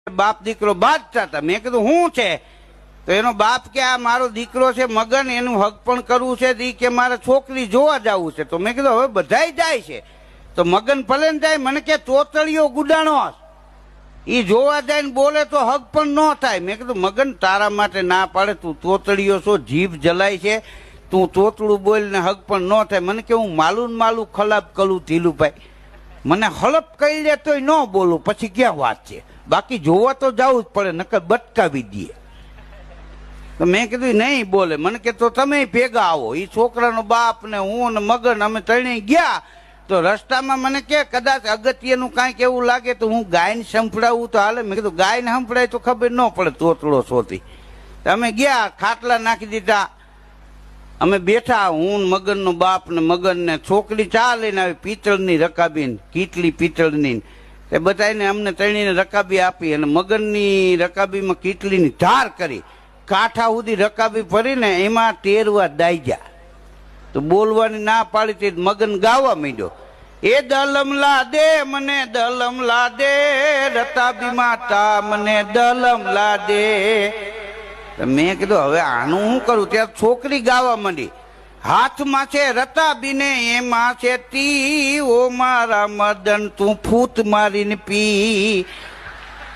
બાપ દીકરો બાંધતા હતા। મેં કીધું શું છે? તો એનો બાપ કે આ મારો દીકરો છે મગન, એનું હક પણ કરવું છે, કે મારે છોકરી જોવા જવું છે। તો મેં કીધું હવે બધાય જાય છે તો મગન ભલે ને જાય। મને કે તોતળીઓ ગુડાણો ઈ જોવા જાય ને બોલે તો હક પણ ન થાય। મેં કીધું મગન તારા માટે ના પાડે, તું તોતળીઓ છો, જીભ જલાય છે, તું તોતળું બોલ ને હક પણ ન થાય। મને કે હું માલું ખલાપ કરું ઢીલુભાઈ, મને હળપ કહી લે તોય ન બોલું, પછી ક્યાં વાત છે? બાકી જોવા તો જવું જ પડે, નકર બટકાવી દઈએ। તો મેં કીધું નહીં બોલે। મને કે તો તમે ભેગા આવો। એ છોકરાનો બાપ ને હું ને મગન અમે ત્રણેય ગયા। તો રસ્તામાં મને કે કદાચ અગત્યનું કાંઈક એવું લાગે તો હું ગાયને સંભળાવું તો હાલે। મેં કીધું ગાયને સંભળાય તો ખબર ન પડે તોતળો સોતી। અમે ગયા, ખાટલા નાખી દીધા, અમે બેઠા, હું મગનનો બાપ ને મગન ને છોકરી ચા લઈને આવી, પિત્તળની રકાબી, કીટલી પિત્તળની, એ બધાને અમને ત્રણેયને રકાબી આપી અને મગનની રકાબીમાં કીટલીની ધાર કરી, કાંઠા સુધી રકાબી ભરીને એમાં ટેરવા દાઈજા। તો બોલવાની ના પાડી તે મગન ગાવા માંડ્યો, એ દલમ લા દે મને દલમ લા દે, રતાબી માતા મને દલમ લા દે। મેં કીધું હવે આનું શું કરું? ત્યારે છોકરી ગાવા માંડી, હાથમાં છે રતાબીને એમાં છે તી, ઓ મારા મદન તું ફૂટ મારીને પી,